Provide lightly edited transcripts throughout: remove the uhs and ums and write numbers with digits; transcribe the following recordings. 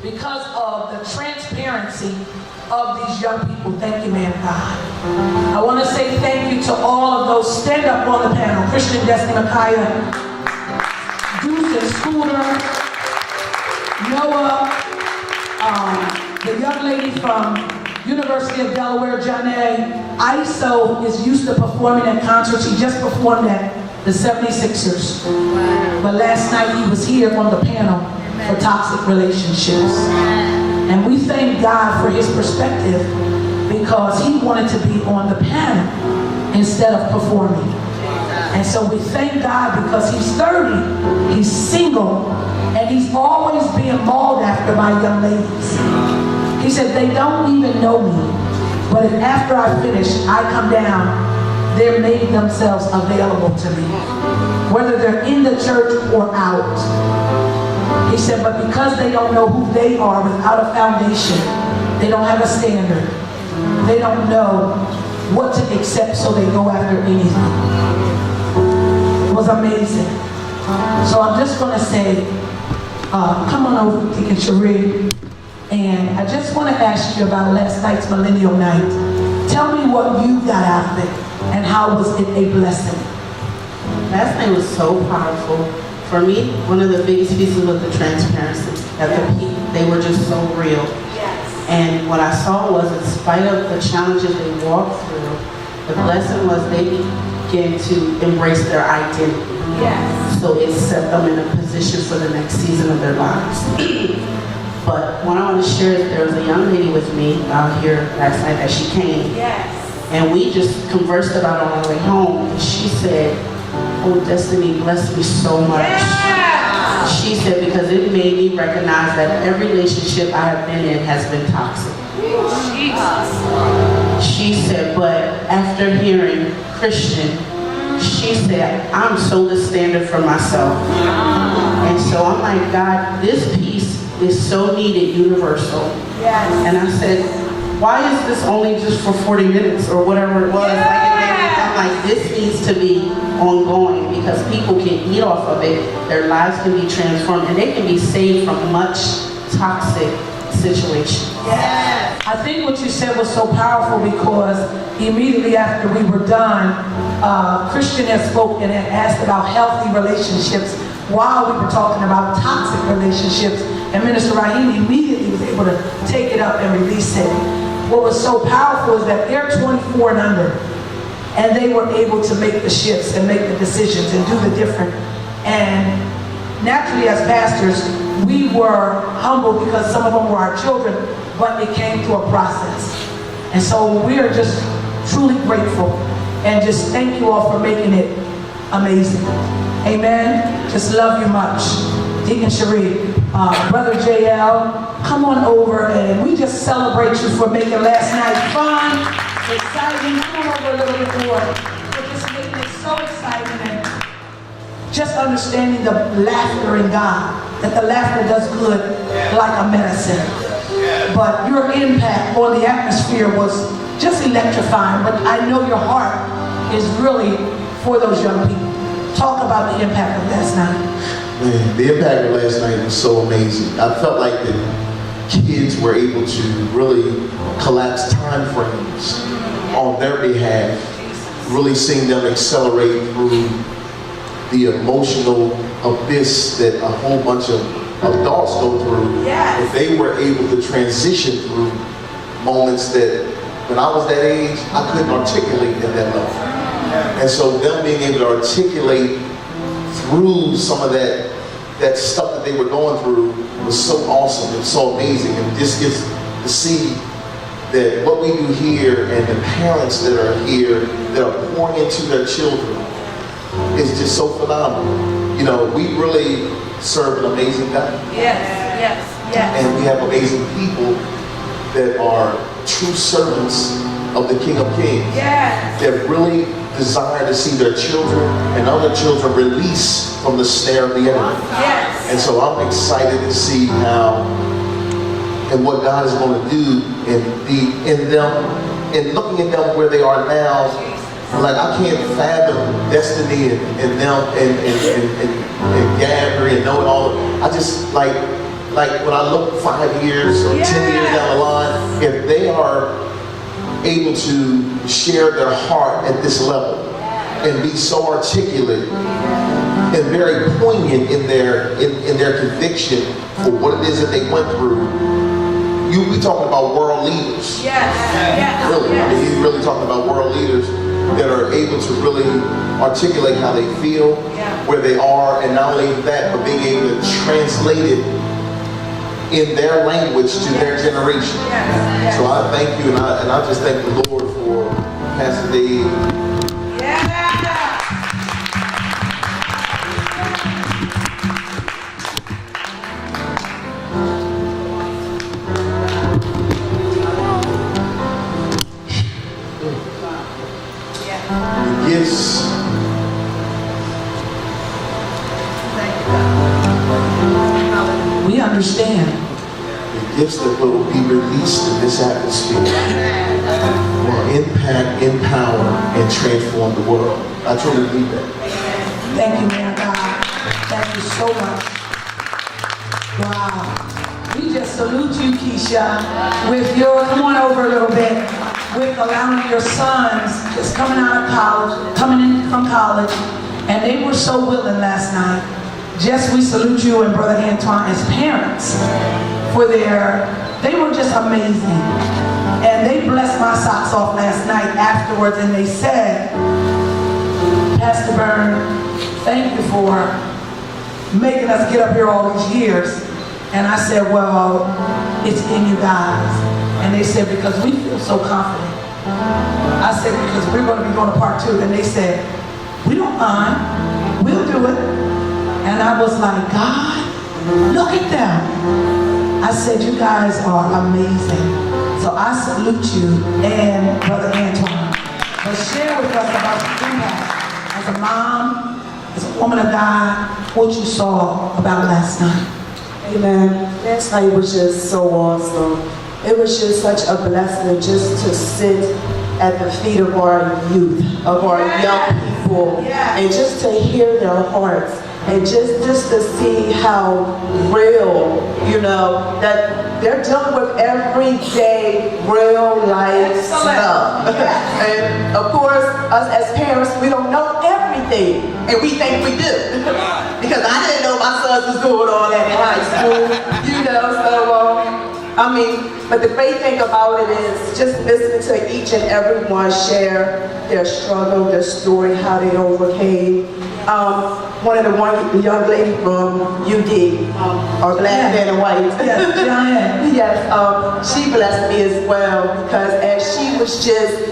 because of the transparency of these young people. Thank you, man of God. I want to say thank you to all of those. Stand up on the panel. Christian Destiny Micaiah, Deuce and Scooter, Noah, the young lady from University of Delaware, Janae. ISO is used to performing at concerts. He just performed at the 76ers. But last night he was here on the panel for toxic relationships. And we thank God for his perspective because he wanted to be on the panel instead of performing. And so we thank God because he's 30, he's single, and he's always being mauled after by young ladies. He said, they don't even know me, but after I finish, I come down, they're making themselves available to me, whether they're in the church or out. He said, but because they don't know who they are without a foundation, they don't have a standard, they don't know what to accept, so they go after anything. It was amazing. So I'm just going to say, come on over, Deacon Cherie. And I just want to ask you about last night's Millennial night. Tell me what you got out of it and how was it a blessing? Last night was so powerful. For me, one of the biggest pieces was the transparency. That the people, they were just so real. Yes. And what I saw was, in spite of the challenges they walked through, the blessing was they began to embrace their identity. Yes. So it set them in a position for the next season of their lives. But what I want to share is there was a young lady with me out here last night that she came. Yes. And we just conversed about it on our way home. And she said, oh, Destiny blessed me so much. Yeah. She said, because it made me recognize that every relationship I have been in has been toxic. Jesus. She said, but after hearing Christian, she said, I'm so the standard for myself. And so I'm like, God, this piece is so needed, universal. Yes. And I said, why is this only just for 40 minutes or whatever it was? I'm like, this needs to be ongoing because people can eat off of it. Their lives can be transformed and they can be saved from much toxic situations. Yes. I think what you said was so powerful because immediately after we were done, Christian had spoken and asked about healthy relationships while we were talking about toxic relationships. And Minister Raheem immediately was able to take it up and release it. What was so powerful is that they're 24 and under, and they were able to make the shifts and make the decisions and do the different. And naturally as pastors, we were humble because some of them were our children, but it came through a process. And so we are just truly grateful and just thank you all for making it amazing. Amen. Just love you much. Deacon Cherie, Brother JL, come on over and we just celebrate you for making last night fun, exciting. Come on over a little bit more. For just making it so exciting and just understanding the laughter in God, that the laughter does good like a medicine. But your impact on the atmosphere was just electrifying, but I know your heart is really for those young people. Talk about the impact of last night. Man, the impact of last night was so amazing. I felt like the kids were able to really collapse time frames on their behalf, really seeing them accelerate through the emotional abyss that a whole bunch of adults go through. Yes. If they were able to transition through moments that when I was that age, I couldn't articulate at that level. And so them being able to articulate through some of that stuff that they were going through was so awesome and so amazing. And just gets to see that what we do here and the parents that are here that are pouring into their children is just so phenomenal. You know, we really serve an amazing God. Yes, yes, yes. And we have amazing people that are true servants of the King of Kings. Yes. That really desire to see their children and other children released from the snare of the enemy. Yes. And so I'm excited to see how and what God is going to do in them, and looking at them where they are now. Like, I can't fathom Destiny and them and Gabby and knowing all. I just, like, like when I look 5 years or 10 years down the line, if they are able to share their heart at this level and be so articulate and very poignant in their conviction for what it is that they went through, you be talking about world leaders. Really, I mean, he's really talking about world leaders that are able to really articulate how they feel, where they are, and not only that, but being able to translate it in their language to their generation. So I thank you, and I just thank the Lord for Pastor Dave. Gifts. We understand. The gifts that will be released in this atmosphere will impact, empower, and transform the world. I truly believe that. Thank you, man, God. Thank you so much. Wow. We just salute you, Keisha, with your, come on over a little bit, with allowing your sons just coming out of college, coming in from college, and they were so willing last night. Just we salute you and Brother Antoine as parents for they were just amazing. And they blessed my socks off last night afterwards, and they said, Pastor Byrne, thank you for making us get up here all these years. And I said, well, it's in you guys. And they said, because we feel so confident. I said, because we're going to be going to part 2. And they said, we don't mind. We'll do it. And I was like, God, look at them. I said, you guys are amazing. So I salute you and Brother Antoine. But share with us about your impact as a mom, as a woman of God, what you saw about last night. Amen. Last night was just so awesome. It was just such a blessing just to sit at the feet of our youth, of our young people, and just to hear their hearts, and just to see how real, that they're dealing with everyday, real life stuff. And of course, us as parents, we don't know everything, and we think we do. Because I didn't know my sons was doing all that in high school, but the great thing about it is just listening to each and every one share their struggle, their story, how they overcame. One of the young lady from UD, our black man and white. Yes, she blessed me as well, because as she was just,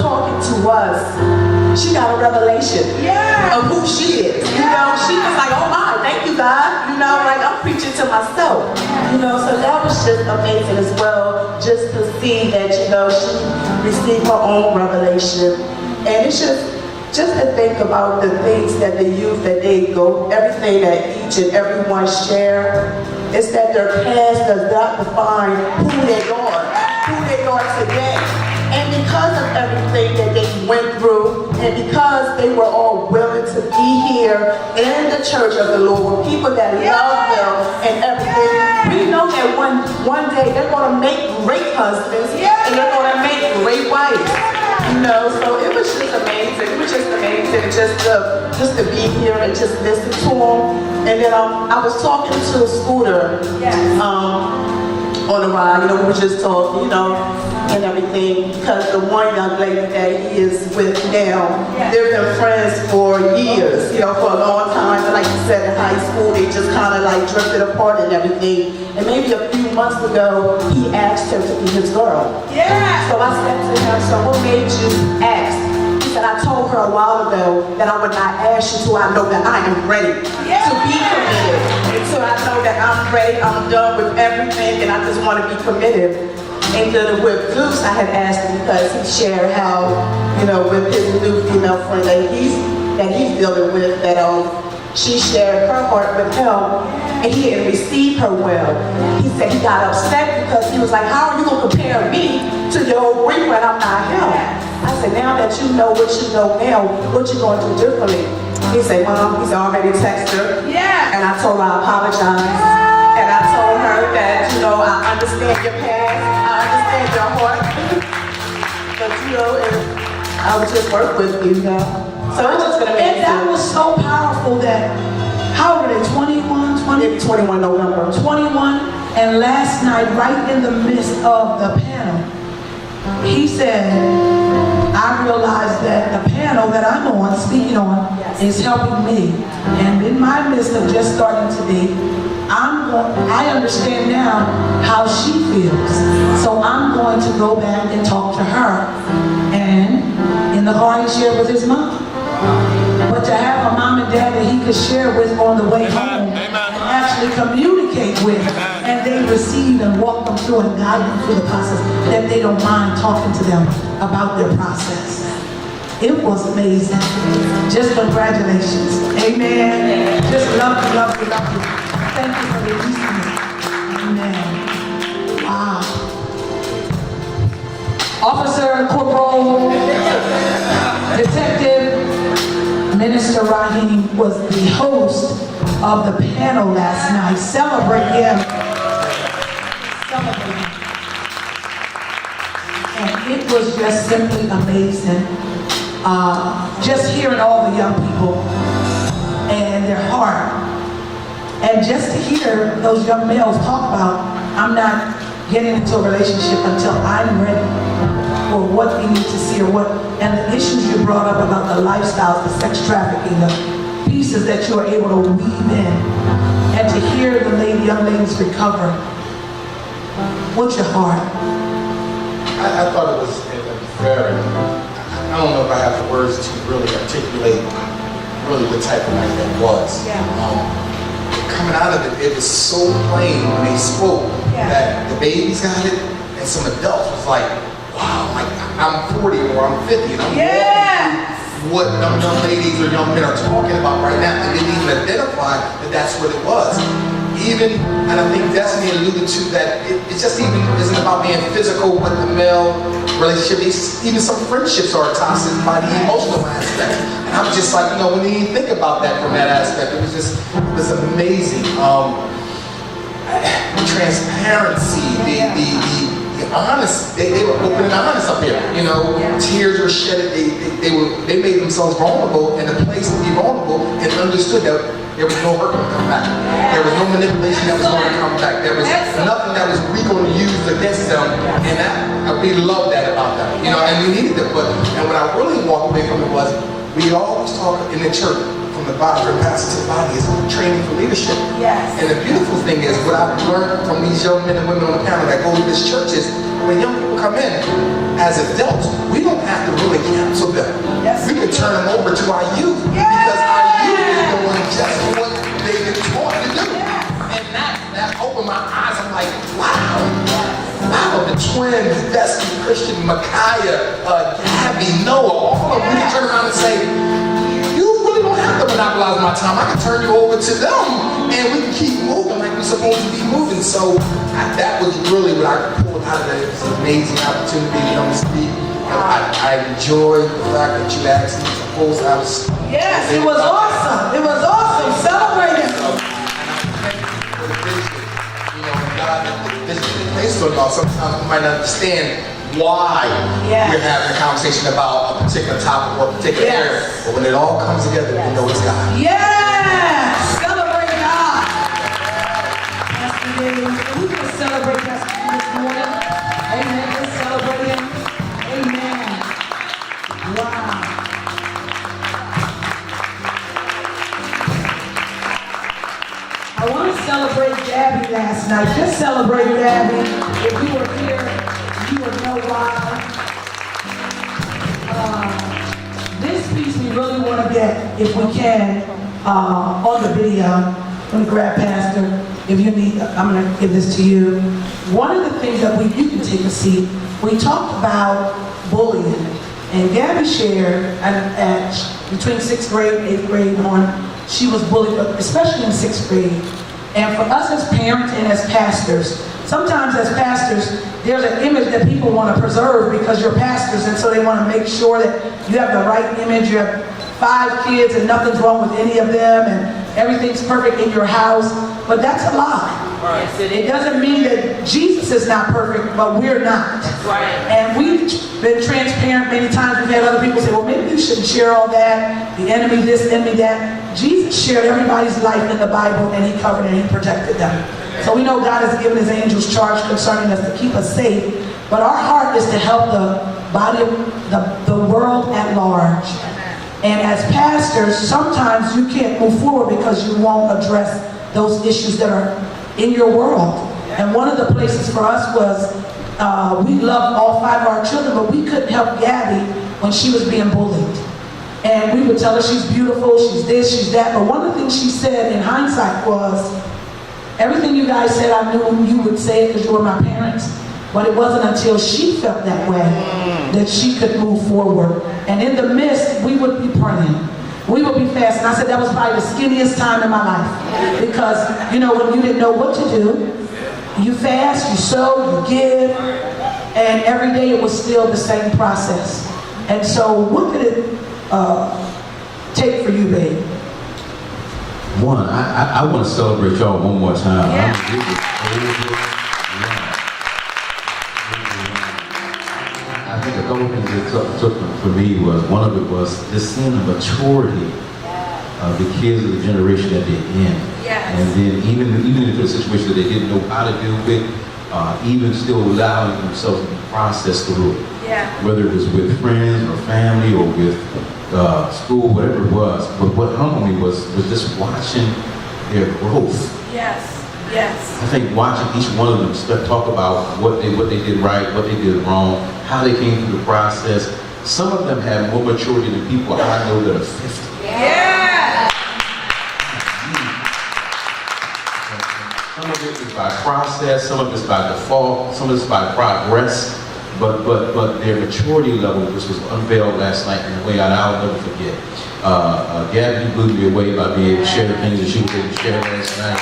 talking to us, she got a revelation of who she is. She was like, oh my, thank you God. Like I'm preaching to myself. So that was just amazing as well, just to see that, she received her own revelation. And it's just to think about the things that the youth that they go, everything that each and every one share, is that their past does not define who they are today. And because of everything that they went through, and because they were all willing to be here in the church of the Lord, people that love them and everything, we know that one day they're going to make great husbands and they're going to make great wives. So it was just amazing. It was just amazing just to be here and just listen to them. And then I was talking to Scooter on the ride. We were just talking, and everything, because the one young lady that he is with now, they've been friends for years, for a long time. And like you said, in high school, they just kind of like drifted apart and everything. And maybe a few months ago, he asked her to be his girl. So I said to him, so what made you ask? He said, I told her a while ago that I would not ask you till I know that I am ready to be committed. Until I know that I'm ready, I'm done with everything, and I just want to be committed. And then with Goose, I had asked him because he shared how, with his new female friend that he's dealing with, that she shared her heart with him, and he didn't receive her well. He said he got upset because he was like, how are you going to compare me to your old boyfriend? I'm not him. I said, now that you know what you know now, what you going to do differently? He said, Mom, he's already texted her. And I told her I apologize. And I told her that, you know, I understand your past, I understand your heart, but you know, I would just work with you, you know. So it's just gonna And make that was so powerful that, how old are they, 21, 20? maybe 21 November. 21, and last night, right in the midst of the panel, he said, I realized that the panel that I'm on, speaking on, is helping me. And in my midst of just starting today, I understand now how she feels. So I'm going to go back and talk to her. And in the car, he shared with his mom. But to have a mom and dad that he could share with on the way home and actually communicate with, and they receive and walk them through and guide them through the process, that they don't mind talking to them about their process. It was amazing. Just congratulations. Amen. Just love you, love you, love you. Thank you for releasing me. Amen. Wow. Officer, Corporal, Detective, Minister Raheem was the host of the panel last night. Celebrate him. Celebrate him. And it was just simply amazing. Just hearing all the young people and their heart. And just to hear those young males talk about, I'm not getting into a relationship until I'm ready for what we need to see or what, and the issues you brought up about the lifestyles, the sex trafficking, the pieces that you are able to weave in, and to hear the young ladies recover. What's your heart? I thought it was very, I don't know if I have the words to really articulate really the type of night that was. Yeah. Coming out of it, it was so plain when they spoke that the babies got it, and some adults was like, wow, like I'm 40 or I'm 50, and I'm walking through what young ladies or young men are talking about right now, and they didn't even identify that that's what it was. Even, and I think Destiny alluded to that, it just even isn't about being physical with the male relationship. Even some friendships are toxic by the emotional aspect. And I'm just like, you know, when you think about that from that aspect, it was amazing. The transparency, the honest, they were open and honest up here. You know, tears were shedded. They made themselves vulnerable in a place to be vulnerable and understood that there was no hurt going to come back. There was no manipulation that was going to come back. There was nothing that was we going to use against them, and we loved that about them. You know, and we needed it. And what I really walked away from it was, we always talk in the church, from the body, from pastor to the body, is training for leadership. Yes. And the beautiful thing is, what I've learned from these young men and women on the panel that go to this church is, when young people come in, as adults, we don't have to really counsel them. Yes. We can turn them over to our youth, because our youth is doing just what they've been taught to do. And that opened my eyes. I'm like, wow, the twins, Destiny, Christian, Micaiah, Gabby, Noah, all of them, we can turn around and say, you really don't have to monopolize my time. I can turn you over to them, and we can keep moving like we're supposed to be moving. So that was really what I pulled out of it. It was an amazing opportunity to come and speak. I enjoyed the fact that you asked me to host. Yes, it was awesome. It was awesome. Celebrate it. For the vision, you know, God, the vision that placed on y'all. Sometimes we might not understand why we're having a conversation about a particular topic or a particular area, but when it all comes together, we know it's God. Yes! Celebrate God! Pastor David, we can celebrate Pastor David this morning. Amen. Let's celebrate him. Amen. Wow. I want to celebrate Gabby last night. Just celebrate Gabby. If you were here, you would know why. This piece we really want to get, if we can, on the video. I'm going to grab Pastor. If you need, I'm going to give this to you. One of the things that you can take a seat. We talked about bullying, and Gabby shared at between 6th grade and 8th grade on, she was bullied, especially in 6th grade. And for us as parents and as pastors, sometimes as pastors, there's an image that people want to preserve because you're pastors, and so they want to make sure that you have the right image. You have 5 kids and nothing's wrong with any of them, and everything's perfect in your house. But that's a lie. It doesn't mean that Jesus is not perfect, but we're not. And we've been transparent many times. We've had other people say, well, maybe you shouldn't share all that. The enemy this, enemy that. Jesus shared everybody's life in the Bible, and he covered and he protected them. So we know God has given his angels charge concerning us to keep us safe. But our heart is to help the body of the world at large. And as pastors, sometimes you can't move forward because you won't address those issues that are in your world. And one of the places for us was, we loved all 5 of our children, but we couldn't help Gabby when she was being bullied. And we would tell her she's beautiful, she's this, she's that. But one of the things she said in hindsight was, everything you guys said, I knew you would say it because you were my parents. But it wasn't until she felt that way that she could move forward. And in the midst, we would be praying. We would be fasting. I said that was probably the skinniest time in my life. Because, you know, when you didn't know what to do, you fast, you sow, you give, and every day it was still the same process. And so what did it take for you, babe? One, I want to celebrate y'all one more time. I think a couple things that took for me was, one of it was this seeing the maturity of the kids of the generation that they're in. And then even if it's a situation that they didn't know how to deal with, even still allowing themselves to be processed through it. Whether it was with friends or family or with school, whatever it was. But what humbled me was just watching their growth. I think watching each one of them talk about what they did right, what they did wrong, how they came through the process. Some of them have more maturity than people I know that are 50. Some of it is by process, some of it is by default, some of it is by progress. But their maturity level, which was unveiled last night in a way I'll never forget. Gabby blew me away by being able to share the things that she was able to share last night.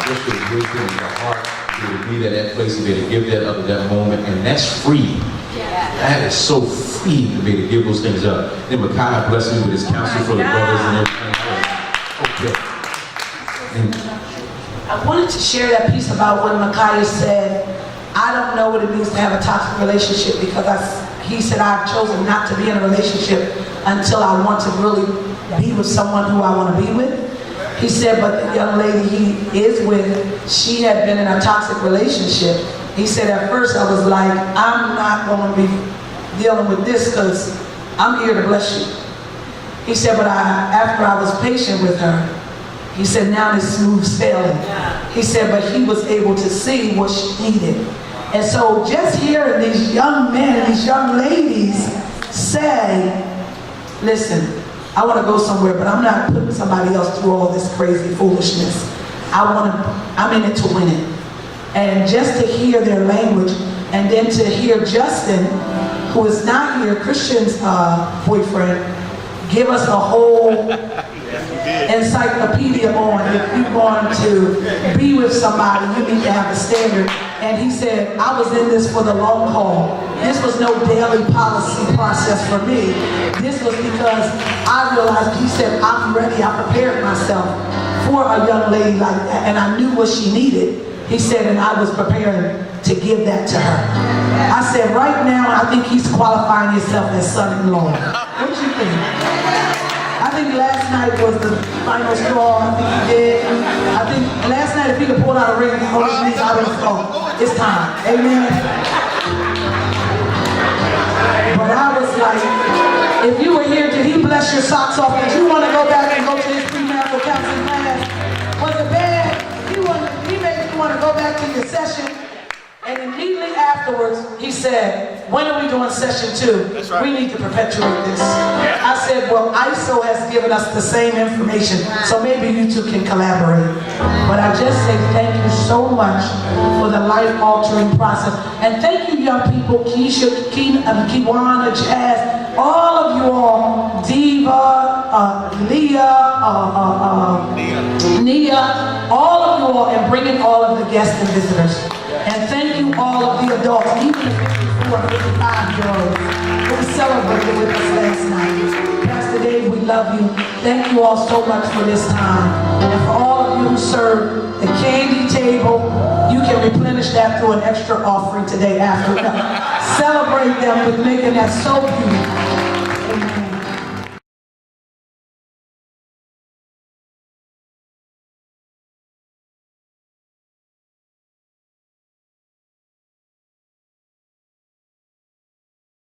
Just the wisdom in your heart, to be at that place, to be able to give that up at that moment, and that's free. That is so free to be able to give those things up. Then Micaiah blessed me with his counsel for the brothers and everything. Okay. I wanted to share that piece about when Micaiah said, I don't know what it means to have a toxic relationship, because he said, I've chosen not to be in a relationship until I want to really be with someone who I want to be with. He said, but the young lady he is with, she had been in a toxic relationship. He said, at first I was like, I'm not going to be dealing with this because I'm here to bless you. He said, but after I was patient with her, he said, now it's smooth sailing. He said, but he was able to see what she needed. And so just hearing these young men and these young ladies say, listen, I want to go somewhere, but I'm not putting somebody else through all this crazy foolishness. I'm in it to win it. And just to hear their language, and then to hear Justin, who is not here, Christian's boyfriend, give us a whole encyclopedia on if you want to be with somebody, you need to have a standard. And he said, I was in this for the long haul. This was no daily policy process for me. This was because I realized, he said, I'm ready, I prepared myself for a young lady like that, and I knew what she needed. He said, and I was preparing to give that to her. I said, right now, I think he's qualifying himself as son-in-law. What do you think? I think last night was the final straw. I think he did. I think last night, if he could pull out a ring and hold his knees, I would have thought, it's time. Amen. But I was like, if you were here, did he bless your socks off? Did you want to go back and go to his premarital counseling class? Was it bad? He made you want to go back to your session. And immediately afterwards, he said, when are we doing session 2? That's right. We need to perpetuate this. Yeah. I said, well, ISO has given us the same information, so maybe you two can collaborate. But I just say thank you so much for the life-altering process. And thank you, young people, Keisha, Kiwana, Jazz, all of you all, Diva, Leah, Nia, all of you all, and bringing all of the guests and visitors. And thank you all of the adults, even the 54 and 55-year-olds who celebrated with us last night. Pastor Pastor Dave, we love you. Thank you all so much for this time. And for all of you who serve the candy table, you can replenish that through an extra offering today after. Celebrate them with making that so beautiful.